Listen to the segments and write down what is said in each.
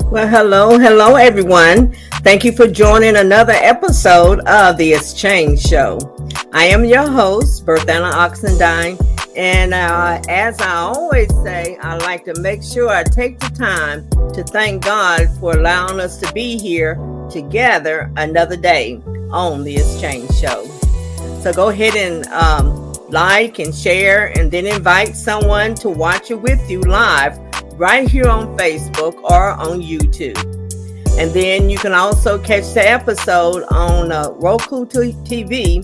Well, hello, everyone. Thank you for joining another episode of the Exchange Show. I am your host, Berthana Oxendine, and as I always say, I like to make sure I take the time to thank God for allowing us to be here together another day on the Exchange Show. So go ahead and like and share, and then invite someone to watch it with you live right here on Facebook or on YouTube. And then you can also catch the episode on Roku TV.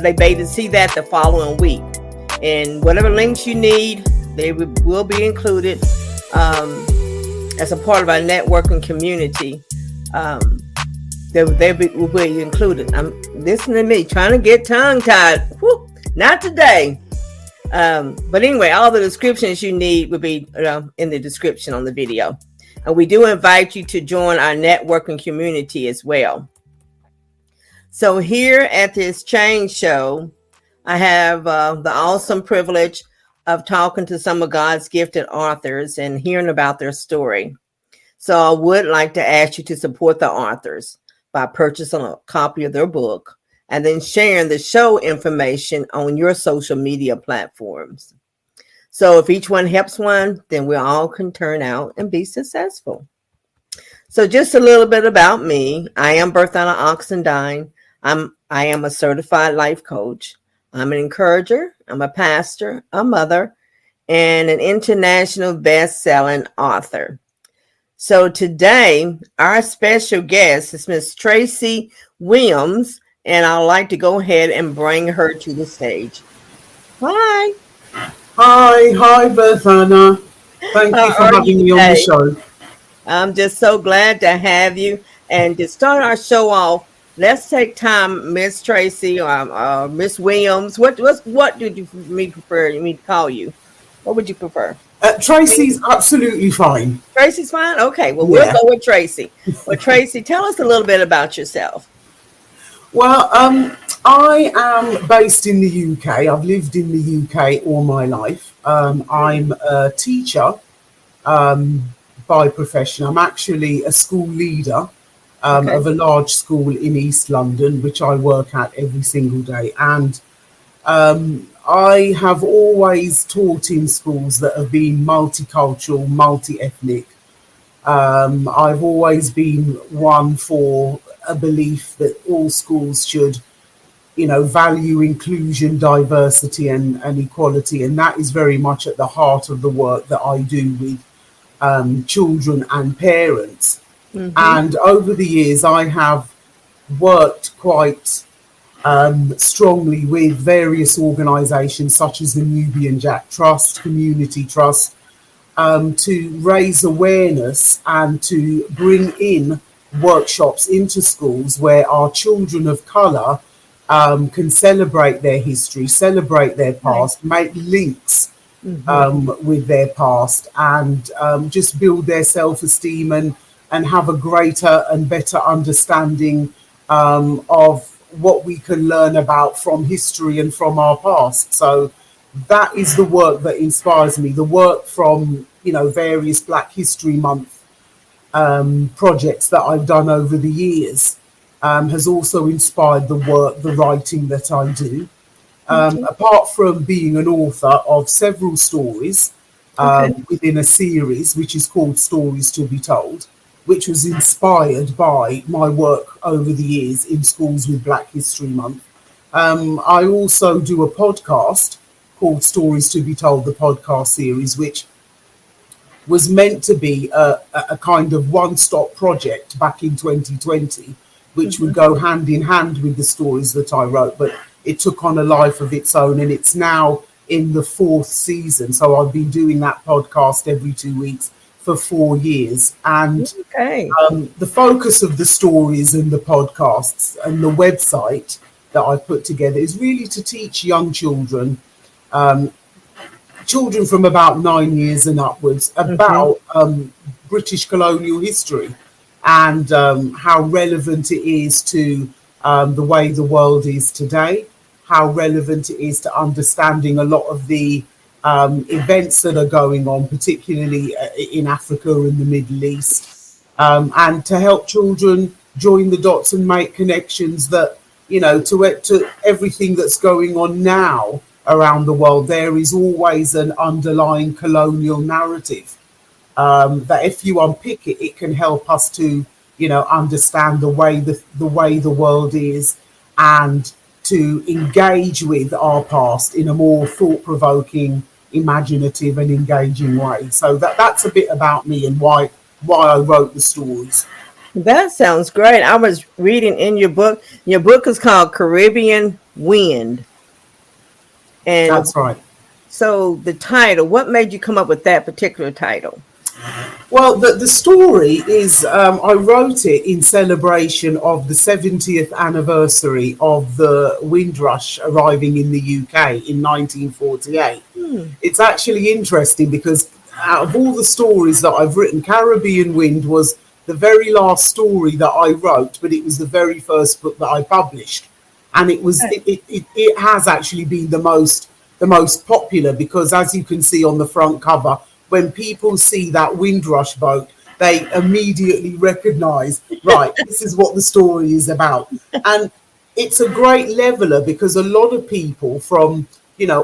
They be able to see that the following week. And whatever links you need, they will be included as a part of our networking community. They will be included. I'm listening to me, trying to get tongue-tied. Whew, not today. But anyway, all the descriptions you need will be in the description on the video. And we do invite you to join our networking community as well. So here at the Exchange Show, I have the awesome privilege of talking to some of God's gifted authors and hearing about their story. So I would like to ask you to support the authors by purchasing a copy of their book and then sharing the show information on your social media platforms. So if each one helps one, then we all can turn out and be successful. So just a little bit about me. I am Berthana Oxendine. I am a certified life coach. I'm an encourager. I'm a pastor, a mother, and an international best-selling author. So today, our special guest is Miss Tracy Williams, and I'd like to go ahead and bring her to the stage. Hi. Hi, Berthana. Thank you for having me on the show. I'm just so glad to have you. And to start our show off, let's take time, Miss Tracy or Miss Williams. What did you prefer me to call you? What would you prefer? Tracy's absolutely fine. Tracy's fine? Okay, well, we'll go with Tracy. Well, Tracy, tell us a little bit about yourself. Well, I am based in the UK. I've lived in the UK all my life. I'm a teacher by profession. I'm actually a school leader of a large school in East London, which I work at every single day. And I have always taught in schools that have been multicultural, multi-ethnic. I've always been one for a belief that all schools should, value inclusion, diversity and equality. And that is very much at the heart of the work that I do with children and parents. Mm-hmm. And over the years, I have worked quite strongly with various organisations such as the Nubian Jack Trust, Community Trust, to raise awareness and to bring in workshops into schools where our children of colour can celebrate their history, celebrate their past, make links with their past, and just build their self-esteem and have a greater and better understanding of what we can learn about from history and from our past. So that is the work that inspires me. The work from, various Black History Month projects that I've done over the years has also inspired the work, the writing that I do. Apart from being an author of several stories within a series which is called Stories to be Told, which was inspired by my work over the years in schools with Black History Month. I also do a podcast called Stories to be Told, the podcast series, which was meant to be a kind of one-stop project back in 2020, which would go hand in hand with the stories that I wrote, but it took on a life of its own, and it's now in the 4th season. So I've been doing that podcast every 2 weeks for 4 years. And the focus of the stories and the podcasts and the website that I've put together is really to teach young children, children from about 9 years and upwards, about British colonial history and how relevant it is to the way the world is today, how relevant it is to understanding a lot of the events that are going on, particularly in Africa and the Middle East, and to help children join the dots and make connections that, to everything that's going on now around the world. There is always an underlying colonial narrative, that if you unpick it, it can help us to, understand the way the world is, and to engage with our past in a more thought-provoking, imaginative, and engaging way. So that's a bit about me and why I wrote the stories. That sounds great. I was reading in your book. Your book is called Caribbean Wind. And That's right. so the title, what made you come up with that particular title? Well, the story is, I wrote it in celebration of the 70th anniversary of the Windrush arriving in the UK in 1948. It's actually interesting because out of all the stories that I've written, Caribbean Wind was the very last story that I wrote, but it was the very first book that I published. And it has actually been the most popular, because as you can see on the front cover, when people see that Windrush boat, they immediately recognize, right, this is what the story is about. And it's a great leveler because a lot of people from,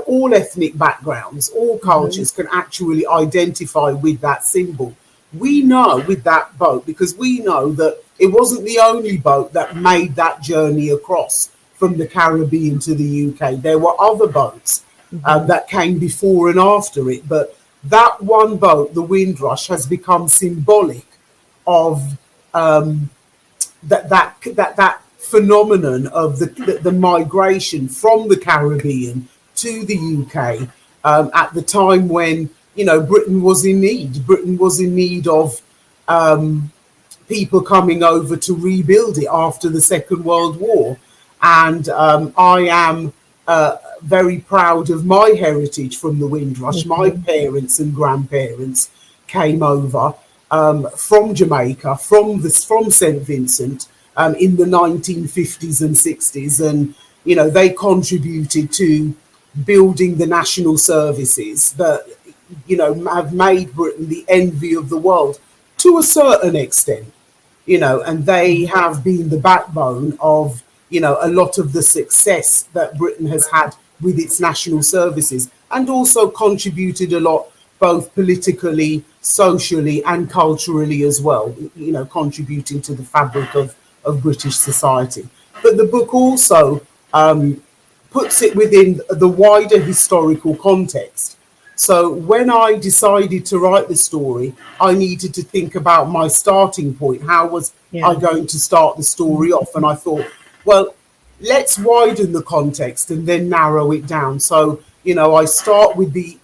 all ethnic backgrounds, all cultures can actually identify with that symbol. We know with that boat, because we know that it wasn't the only boat that made that journey across from the Caribbean to the UK. There were other boats that came before and after it, but that one boat, the Windrush, has become symbolic of that phenomenon of the migration from the Caribbean to the UK, at the time when, Britain was in need. Britain was in need of people coming over to rebuild it after the Second World War. And I am very proud of my heritage from the Windrush. My parents and grandparents came over from Jamaica, from St. Vincent, in the 1950s and 60s, and they contributed to building the national services that have made Britain the envy of the world to a certain extent, and they have been the backbone of a lot of the success that Britain has had with its national services, and also contributed a lot both politically, socially, and culturally as well, contributing to the fabric of British society. But the book also puts it within the wider historical context. So when I decided to write the story, I needed to think about my starting point. How was I going to start the story off? And I thought, well, let's widen the context and then narrow it down. So, I start with the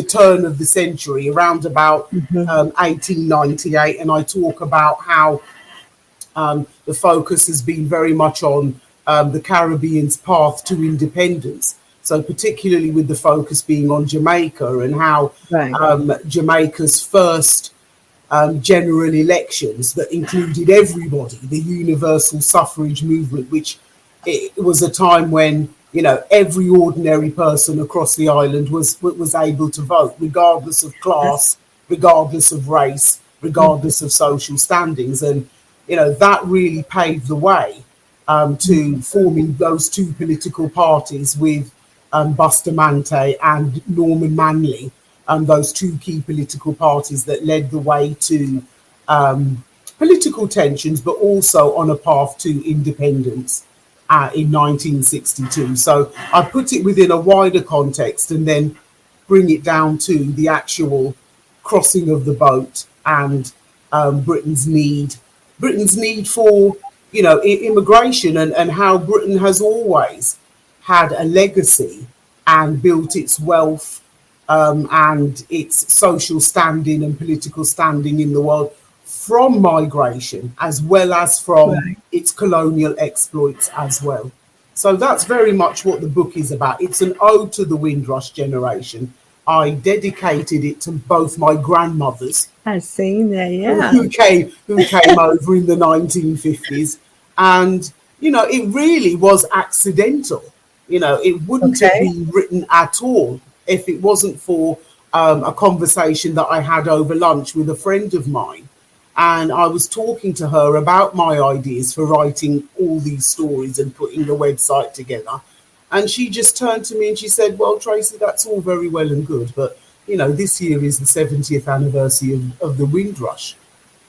turn of the century, around about 1898, and I talk about how the focus has been very much on the Caribbean's path to independence. So particularly with the focus being on Jamaica, and how Jamaica's first general elections that included everybody, the universal suffrage movement, which it was a time when every ordinary person across the island was able to vote, regardless of class, regardless of race, regardless of social standings. And that really paved the way to forming those two political parties with Bustamante and Norman Manley, those two key political parties that led the way to political tensions, but also on a path to independence in 1962. So I put it within a wider context and then bring it down to the actual crossing of the boat and Britain's need for immigration, and how Britain has always had a legacy and built its wealth and its social standing and political standing in the world from migration, as well as from its colonial exploits as well. So that's very much what the book is about. It's an ode to the Windrush generation. I dedicated it to both my grandmothers. I've seen that, yeah. Who came over in the 1950s. And, it really was accidental. It wouldn't have been written at all if it wasn't for a conversation that I had over lunch with a friend of mine. And I was talking to her about my ideas for writing all these stories and putting the website together. And she just turned to me and she said, well, Tracy, that's all very well and good, but this year is the 70th anniversary of the Windrush.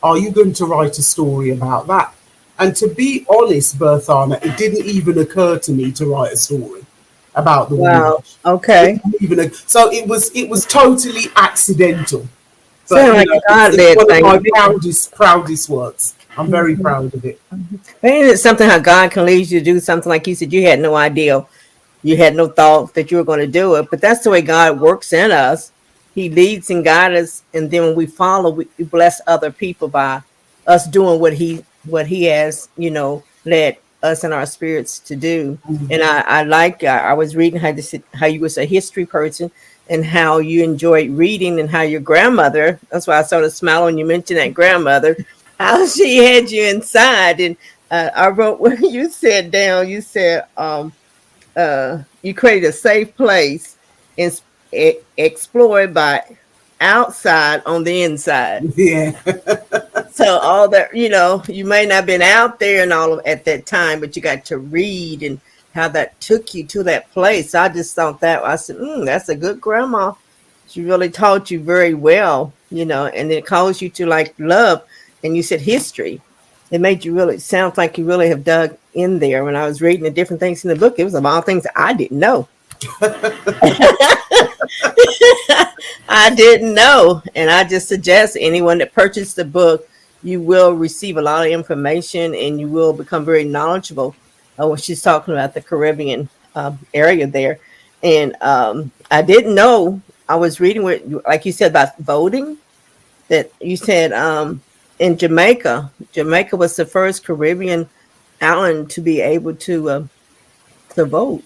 Are you going to write a story about that? And to be honest, Berthana, it didn't even occur to me to write a story about the Wow. Windrush. Okay. So it was totally accidental. But Sound like a God it's led one of thing. my proudest works. I'm very proud of it. Ain't it something how God can lead you to do something like you said you had no idea, you had no thought that you were going to do it, but that's the way God works in us. He leads and guides us, and then when we follow, we bless other people by us doing what he has, led us and our spirits to do. And I was reading how you was a history person and how you enjoyed reading and how your grandmother. That's why I sort of smiled when you mentioned that grandmother, how she had you inside. And I wrote when you said down, you said you created a safe place and explored by outside on the inside. Yeah. So all that, you may not have been out there and all of at that time, but you got to read and how that took you to that place. I just thought that I said, that's a good grandma. She really taught you very well, and it caused you to like love. And you said history. It made you really sound like you really have dug in there. When I was reading the different things in the book, it was about things I didn't know. I didn't know. And I just suggest anyone that purchased the book, you will receive a lot of information and you will become very knowledgeable when she's talking about the Caribbean area there. And I didn't know. I was reading like you said about voting, that you said in Jamaica was the first Caribbean island to be able to vote.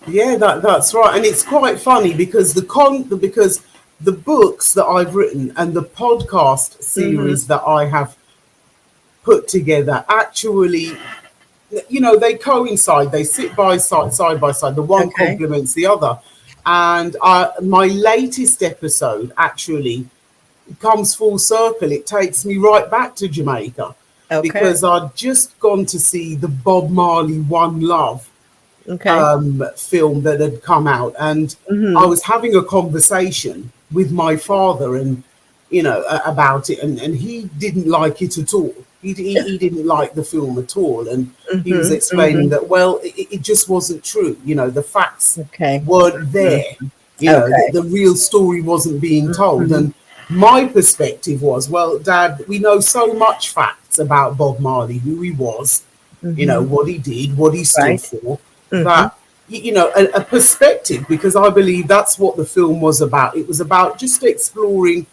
Yeah, that's right. And it's quite funny because because the books that I've written and the podcast series that I have put together actually, they coincide. They sit side by side. The one complements the other. And my latest episode actually comes full circle. It takes me right back to Jamaica because I'd just gone to see the Bob Marley One Love film that had come out, and I was having a conversation with my father and about it, and he didn't like it at all. He didn't like the film at all, and he was explaining that it just wasn't true. The facts weren't there. The real story wasn't being told. And my perspective was, well, Dad, we know so much facts about Bob Marley, who he was, what he did, what he stood for, that a perspective, because I believe that's what the film was about. It was about just exploring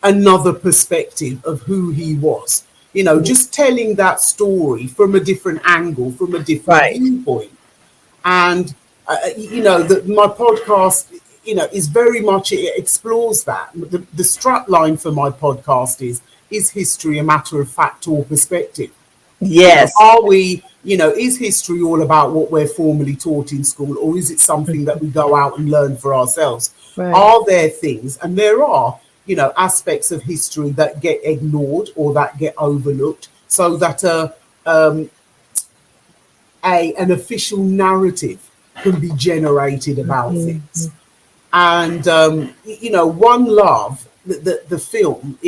another perspective of who he was, just telling that story from a different angle, from a different viewpoint. And that my podcast is very much, it explores that. The strap line for my podcast is history a matter of fact or perspective? Yes. Are we, is history all about what we're formally taught in school, or is it something that we go out and learn for ourselves? Are there things, and there are, aspects of history that get ignored or that get overlooked, so that an official narrative can be generated about things. And One Love, the film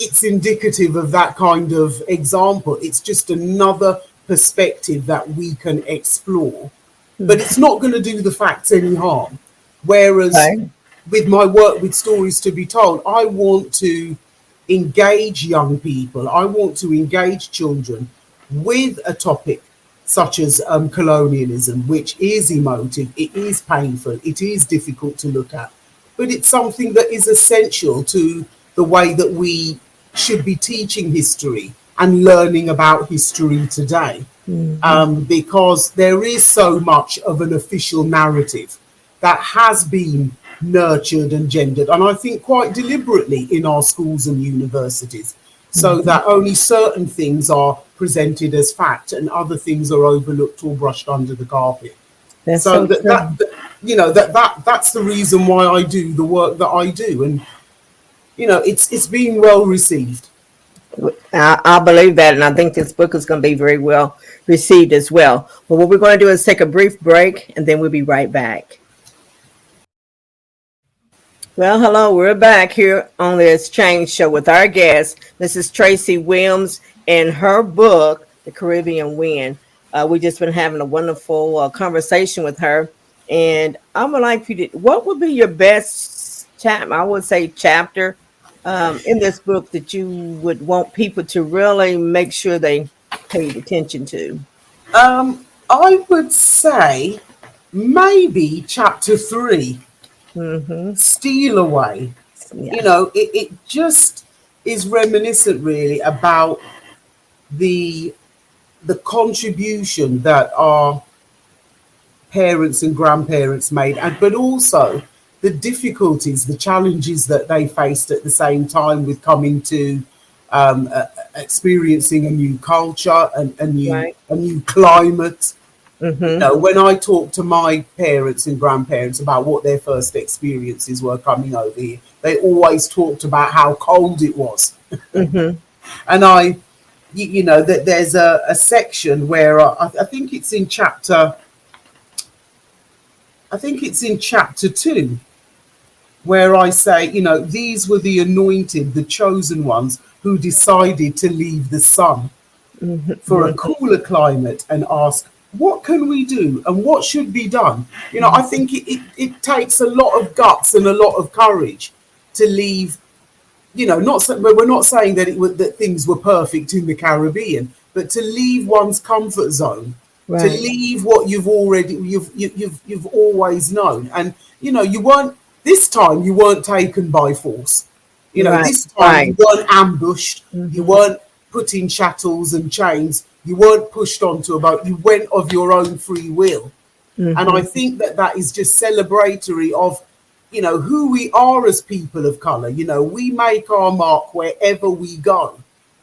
it's indicative of that kind of example. It's just another perspective that we can explore, but it's not going to do the facts any harm. Whereas with my work with Stories to be Told, I want to engage young people. I want to engage children with a topic such as colonialism, which is emotive, it is painful, it is difficult to look at, but it's something that is essential to the way that we should be teaching history and learning about history today. Because there is so much of an official narrative that has been nurtured and gendered, and I think quite deliberately in our schools and universities, so that only certain things are presented as fact and other things are overlooked or brushed under the carpet. That's the reason why I do the work that I do. And it's being well received. I believe that, and I think this book is going to be very well received as well. But what we're going to do is take a brief break, and then we'll be right back. Well, hello, we're back here on the Exchange Show with our guest, Mrs. Tracy Williams, and her book, The Caribbean Wind. We've just been having a wonderful conversation with her, and I would like for you to, what would be your best chapter in this book that you would want people to really make sure they paid attention to? I would say maybe chapter 3, Steal Away. Yeah. It just is reminiscent really about the contribution that our parents and grandparents made, but also the difficulties, the challenges that they faced at the same time with coming to experiencing a new culture and a new climate. When I talk to my parents and grandparents about what their first experiences were coming over here, they always talked about how cold it was. And that there's a section where I think it's in chapter 2, where I say, these were the anointed, the chosen ones who decided to leave the sun for a cooler climate and ask, what can we do and what should be done? I think it takes a lot of guts and a lot of courage to leave. We're not saying that things were perfect in the Caribbean, but to leave one's comfort zone, to leave what you've always known, and you weren't taken by force. This time you weren't ambushed, you weren't put in shackles and chains, you weren't pushed onto a boat. You went of your own free will, and I think that is just celebratory of who we are as people of color. We make our mark wherever we go.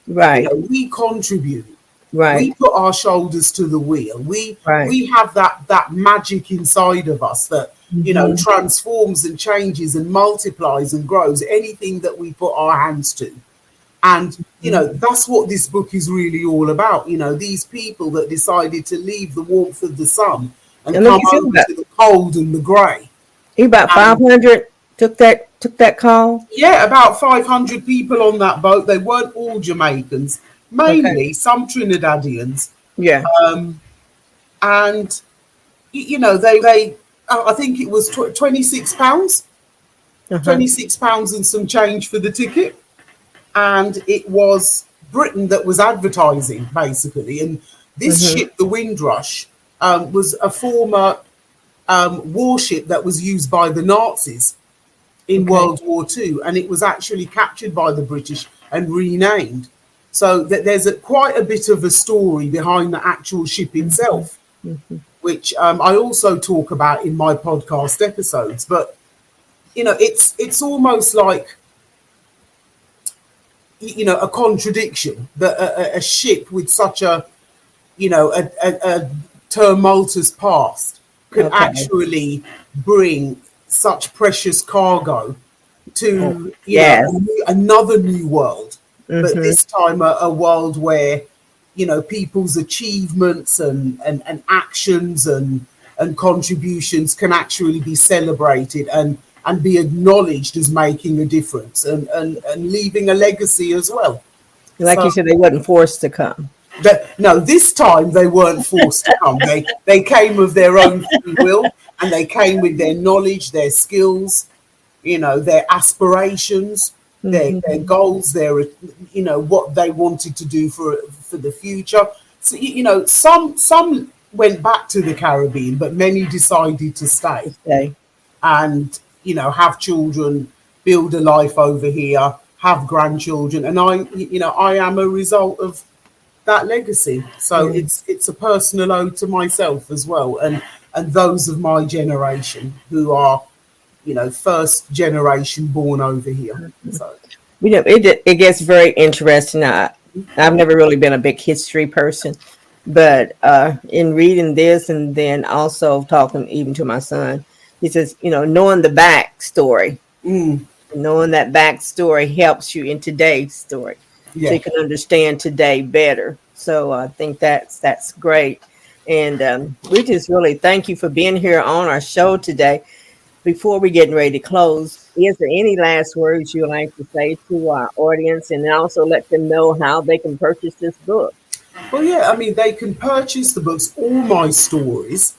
We contribute. We put our shoulders to the wheel. We have that magic inside of us that transforms and changes and multiplies and grows anything that we put our hands to. And that's what this book is really all about. These people that decided to leave the warmth of the sun and come over to the cold and the grey. About 500 took that call. Yeah, about 500 people on that boat. They weren't all Jamaicans, mainly some Trinidadians. Yeah. And they I think it was £26, £26 and some change for the ticket, and it was Britain that was advertising basically. And this ship, the Windrush, was a former warship that was used by the Nazis in World War II, and it was actually captured by the British and renamed. So that there's quite a bit of a story behind the actual ship itself, which I also talk about in my podcast episodes. But it's almost like a contradiction that a ship with such a tumultuous past could actually bring such precious cargo to another new world, but this time a world where people's achievements and actions and contributions can actually be celebrated and be acknowledged as making a difference and leaving a legacy as well. Like you said, they wasn't forced to come. No, this time they weren't forced to come. They came of their own free will, and they came with their knowledge, their skills, their aspirations, their goals, their what they wanted to do for the future. So some went back to the Caribbean, but many decided to stay and have children, build a life over here, have grandchildren, and I am a result of that legacy. So it's a personal ode to myself as well, and those of my generation who are first generation born over here. So it gets very interesting. I've never really been a big history person, but in reading this and then also talking even to my son, he says knowing the backstory Knowing that backstory helps you in today's story, so Yeah. you can understand today better. So I think that's great, and we just really thank you for being here on our show today. Before we getting ready to close, is there any last words you'd like to say to our audience, and then also let them know how they can purchase this book? Well, yeah, I mean, they can purchase the books. All my stories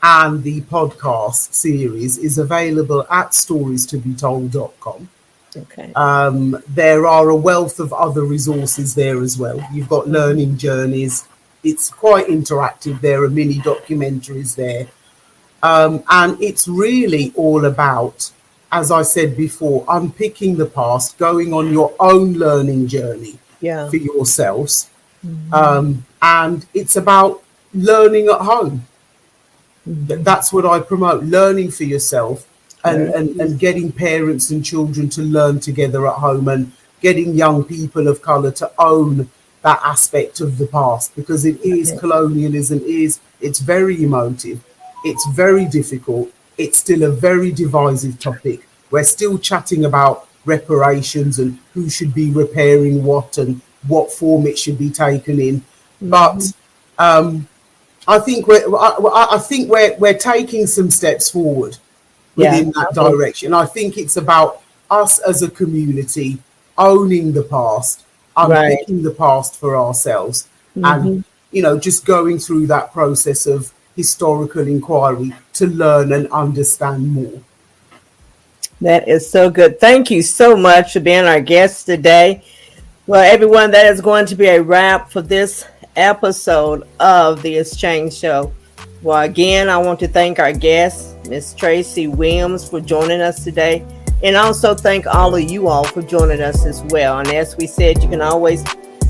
and the podcast series is available at storiestobetold.com. Okay. There are a wealth of other resources there as well. You've got learning journeys. It's quite interactive. There are mini documentaries there. And it's really all about, as I said before, unpicking the past, going on your own learning journey Yeah. for yourselves. Mm-hmm. And it's about learning at home. Mm-hmm. That's what I promote, learning for yourself, and, Right. and getting parents and children to learn together at home, and getting young people of colour to own that aspect of the past, because it is colonialism, it's very emotive, it's very difficult, it's still a very divisive topic. We're still chatting about reparations and who should be repairing what and what form it should be taken in. But I think we're taking some steps forward Yeah. within that direction. I think it's about us as a community owning the past, Right. unpicking the past for ourselves, and Mm-hmm. just going through that process of historical inquiry to learn and understand more. That is so good. Thank you so much for being our guest today. Well, everyone, that is going to be a wrap for this episode of the Exchange Show. Well, again, I want to thank our guest, Miss Tracy Williams, for joining us today, and also thank all of you all for joining us as well. And as we said, you can always,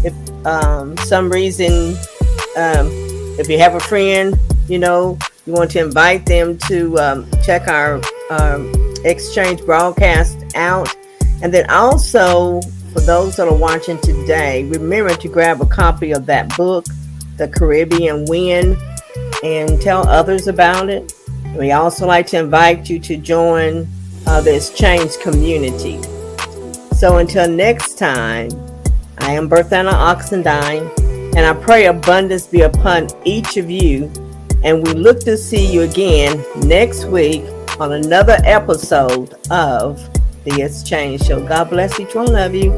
if some reason, if you have a friend, you want to invite them to check our Exchange broadcast out. And then also, for those that are watching today, remember to grab a copy of that book, The Caribbean Wind, and tell others about it. We also like to invite you to join the Exchange community. So until next time, I am Berthana Oxendine, and I pray abundance be upon each of you. And we look to see you again next week on another episode of the Exchange Show. God bless each one of you.